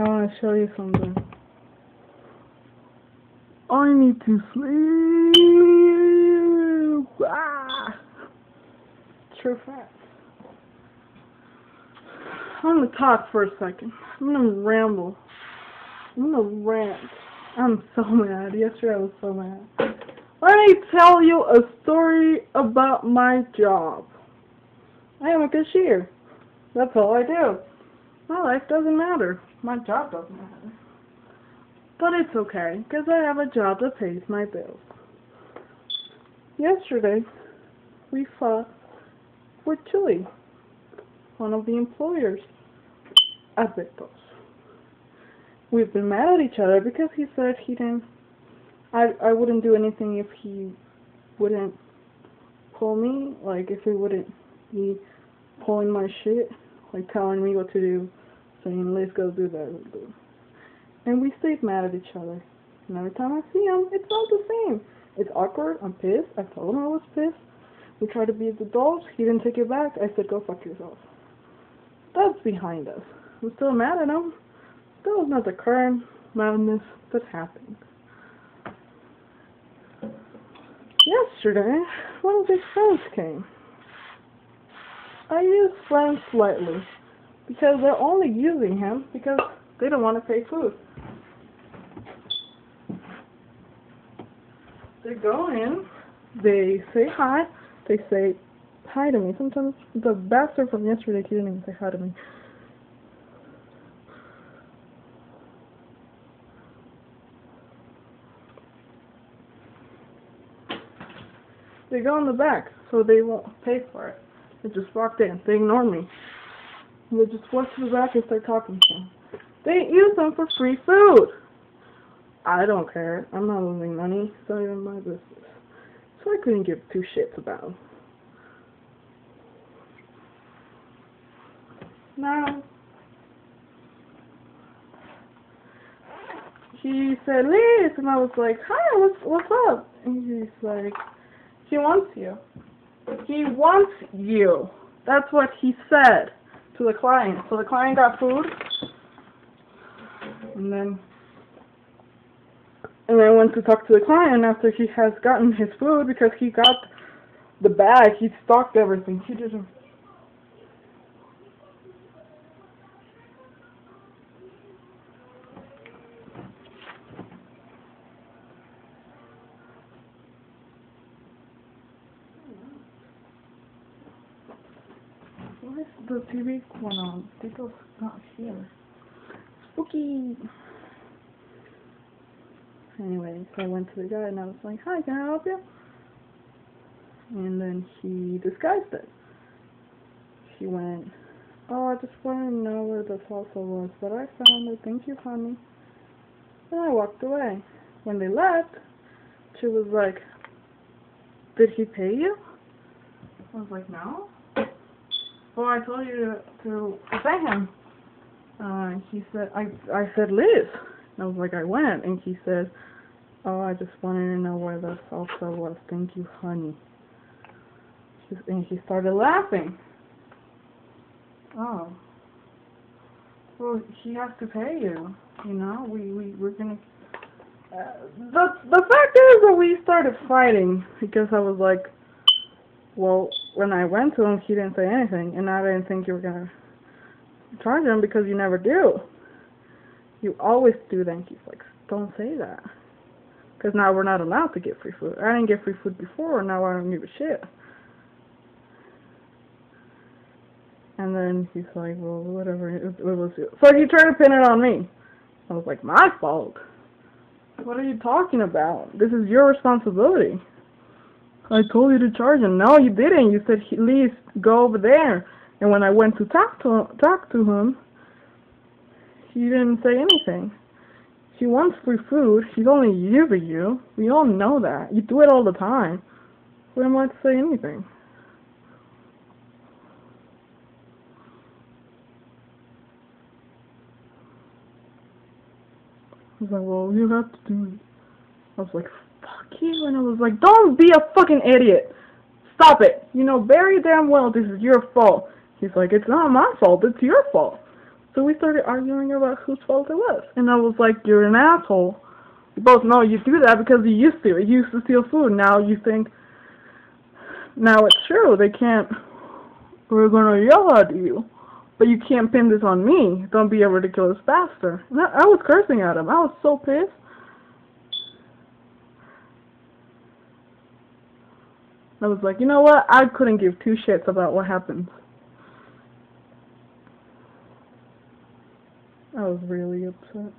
want to show you something. I need to sleep. Ah. True fact. I'm gonna talk for a second. I'm gonna ramble. I'm gonna rant. I'm so mad. Yesterday I was so mad. Let me tell you a story about my job. I am a cashier. That's all I do. My life doesn't matter. My job doesn't matter. But it's okay, because I have a job that pays my bills. Yesterday, we fought with Chili, one of the employers at Victor's. We've been mad at each other because he said he didn't, I wouldn't do anything if he wouldn't pull me, like if he wouldn't be pulling my shit, like telling me what to do, saying, let's go do that, let's do. And we stayed mad at each other. And every time I see him, it's all the same. It's awkward, I'm pissed, I told him I was pissed. We tried to be the adults, he didn't take it back, I said, go fuck yourself. That's behind us. I'm still mad at him. That was not the current madness that happened. Yesterday, one of his friends came. I use friends slightly, because they're only using him because they don't want to pay food. They go in, they say hi, they say hi to me. Sometimes the bastard from yesterday, he didn't even say hi to me. They go in the back, so they won't pay for it. They just walked in. They ignore me. They just walk to the back and start talking to them. They use them for free food. I don't care. I'm not losing money. It's not even my business. So I couldn't give two shits about them. Now, he said, Liz, and I was like, hi, what's up? And he's like, he wants you. He wants you. That's what he said to the client. So the client got food, and then I went to talk to the client after he has gotten his food because he got the bag. He stocked everything. He didn't. Why is the TV going on? Tito's not here. Spooky! Anyway, so I went to the guy and I was like, hi, can I help you? And then he disguised it. He went, oh, I just wanted to know where the salsa was, but I found it, thank you, honey. And I walked away. When they left, she was like, did he pay you? I was like, no. Well, I told you to pay him. He said, I said, Liz. And I was like, I went. And he said, oh, I just wanted to know where the salsa was. Thank you, honey. And he started laughing. Oh. Well, he has to pay you. You know, we're gonna... the fact is that we started fighting because I was like, well, when I went to him, he didn't say anything, and I didn't think you were going to charge him because you never do. You always do that. He's like, don't say that. Because now we're not allowed to get free food. I didn't get free food before, and now I don't give a shit. And then he's like, well, whatever, it was you. So he tried to pin it on me. I was like, my fault? What are you talking about? This is your responsibility. I told you to charge him. No, you didn't. You said, Liz, go over there. And when I went to talk to him, he didn't say anything. He wants free food. He's only using you. We all know that. You do it all the time. Why am I to say anything? He's like, well, you have to do it. I was like, fuck you. And I was like, don't be a fucking idiot. Stop it. You know very damn well this is your fault. He's like, it's not my fault. It's your fault. So we started arguing about whose fault it was. And I was like, you're an asshole. You both know you do that because you used to. You used to steal food. Now you think, now it's true. They can't, we're going to yell at you. But you can't pin this on me. Don't be a ridiculous bastard. And I was cursing at him. I was so pissed. I was like, you know what? I couldn't give two shits about what happened. I was really upset.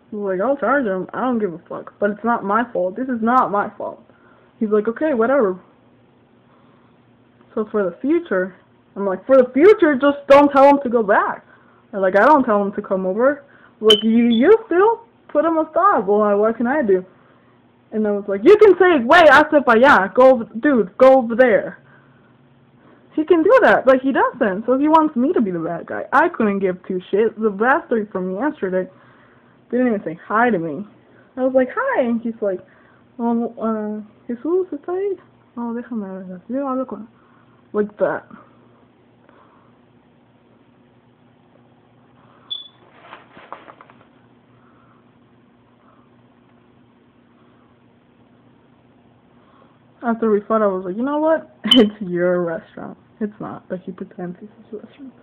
He was like, I'll charge him. I don't give a fuck. But it's not my fault. This is not my fault. He's like, okay, whatever. So for the future, I'm like, for the future, just don't tell him to go back. And like, I don't tell him to come over. Like, you still put him aside. Well, what can I do? And I was like, you can say, wait, hazte pa allá. Go, dude, go over there. He can do that, but he doesn't. So he wants me to be the bad guy. I couldn't give two shits. The bastard from yesterday didn't even say hi to me. I was like, hi, and he's like, oh, Jesús, ¿está ahí? Oh, déjame ver. Yo hablo con... Like that. After we fought, I was like, you know what? It's your restaurant. It's not, but he pretends it's his restaurant.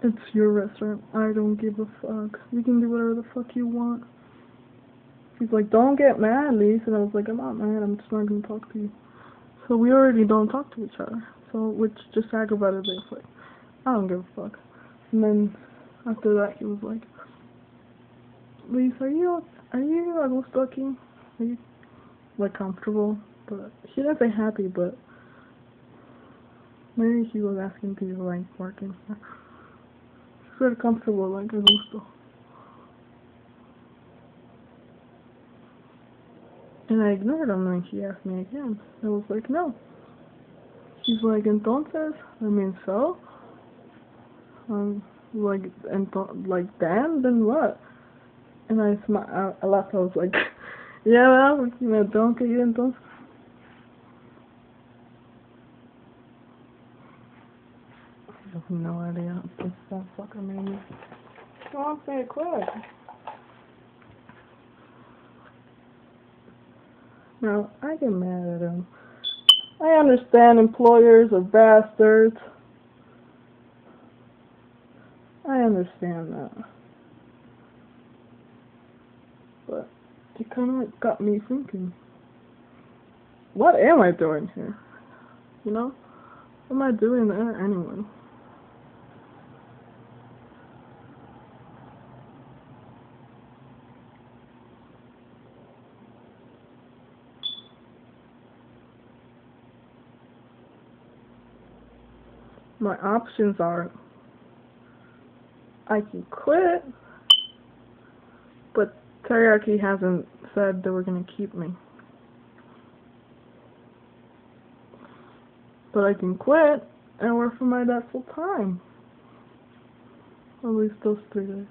It's your restaurant. I don't give a fuck. You can do whatever the fuck you want. He's like, don't get mad, Lise. And I was like, I'm not mad. I'm just not going to talk to you. So we already don't talk to each other. So, which just aggravated me. It's like, I don't give a fuck. And then, after that, he was like, Lise, are you a gusto aquí? Are you, like, comfortable? But he didn't say happy, but maybe he was asking to, like, working. He said comfortable, like, a gusto. And I ignored him, and he asked me again. I was like, no. He's like, entonces? I mean, so? Like, then what? And I laughed. I was like, yeah, well, you know, don't get you entonces. I have no idea. This fucker made me. Come on, say it quick. Now, I get mad at him. I understand employers are bastards. I understand that. But it kind of got me thinking, what am I doing here? You know? What am I doing there anyway? My options are, I can quit, but Teriyaki hasn't said they were going to keep me. But I can quit and work for my dad full time. At least those 3 days.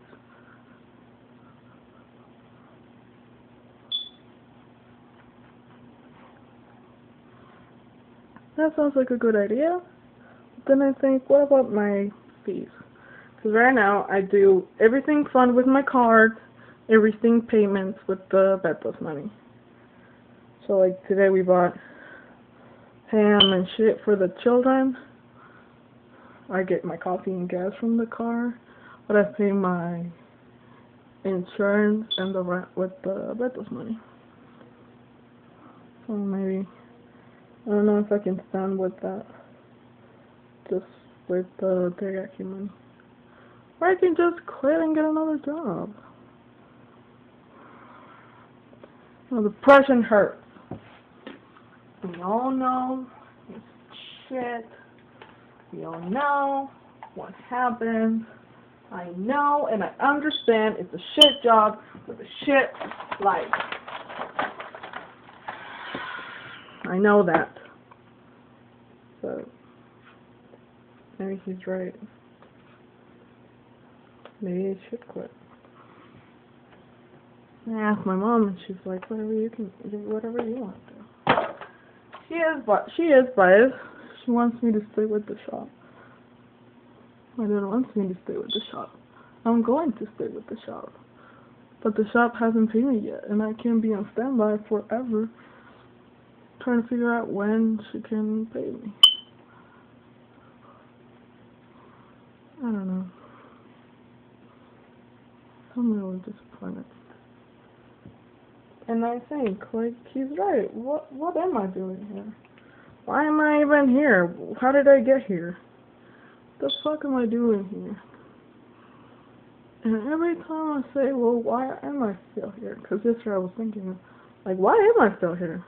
That sounds like a good idea. Then I think, what about my fees? Because right now I do everything fun with my card, everything payments with the Betos money. So like today we bought ham and shit for the children. I get my coffee and gas from the car, but I pay my insurance and the rent with the Betos money. So maybe, I don't know if I can stand with that. Just with the teriyaki money. Or I can just quit and get another job. You know, depression hurts. We all know it's shit. We all know what happens. I know and I understand it's a shit job with a shit life. I know that. So maybe he's right. Maybe I should quit. I asked my mom, and she's like, whatever you want to. She is biased. She wants me to stay with the shop. My dad wants me to stay with the shop. I'm going to stay with the shop. But the shop hasn't paid me yet, and I can't be on standby forever trying to figure out when she can pay me. I don't know. I'm really disappointed. And I think, like, he's right. What am I doing here? Why am I even here? How did I get here? The fuck am I doing here? And every time I say, well, why am I still here? Because yesterday I was thinking, like, why am I still here?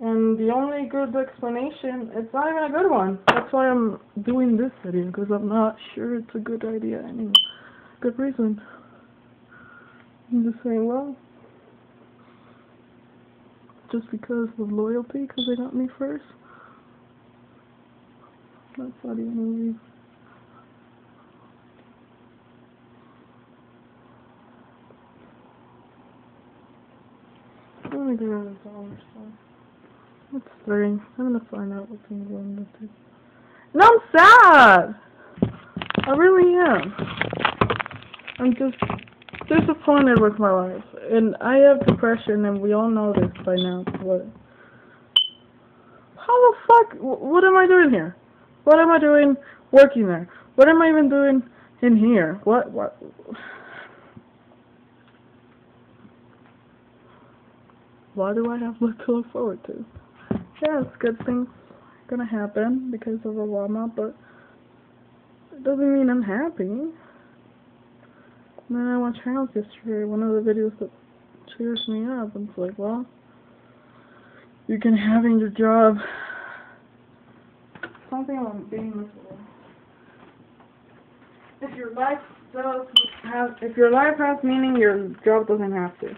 And the only good explanation, it's not even a good one. That's why I'm doing this video, because I'm not sure it's a good idea anymore. Good reason. I'm just saying, well, just because of loyalty, because they got me first. That's not even a reason. Let me get rid of the dollar store. It's 3. I'm gonna find out what's in the do. No, I'm sad! I really am. I'm just disappointed with my life. And I have depression, and we all know this by now. But how the fuck? What am I doing here? What am I doing working there? What am I even doing in here? What? Why do I have to look forward to? Yes, good things are gonna happen because of Obama, but it doesn't mean I'm happy. And then I watched House yesterday, one of the videos that cheers me up, and it's like, well, you can have in your job something about being miserable. If your life has meaning, your job doesn't have to.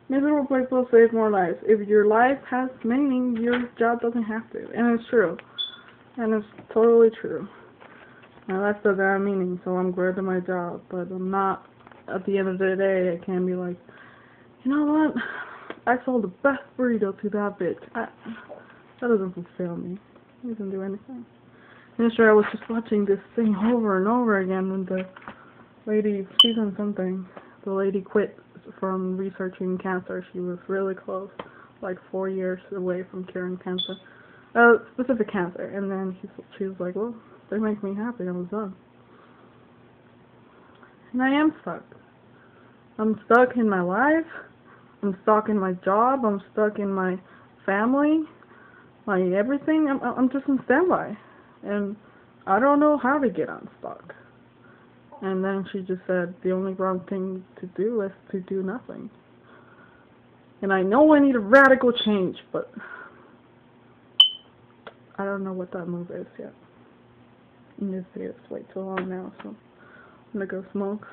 Miserable people save more lives. If your life has meaning, your job doesn't have to. And it's true. And it's totally true. My life doesn't have meaning, so I'm great at my job. But I'm not, at the end of the day, I can't be like, you know what? I sold the best burrito to that bitch. That doesn't fulfill me. It doesn't do anything. Yesterday I was just watching this thing over and over again when the lady, season something, the lady quit from researching cancer. She was really close, like 4 years away from curing cancer, specific cancer. And then she was like, well, they make me happy. I was done. And I am stuck. I'm stuck in my life. I'm stuck in my job. I'm stuck in my family, my everything. I'm just in standby, and I don't know how to get unstuck. And then she just said the only wrong thing to do is to do nothing. And I know I need a radical change, but I don't know what that move is yet. And this video is way too long now, so I'm gonna go smoke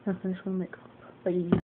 and finish my makeup. Bye.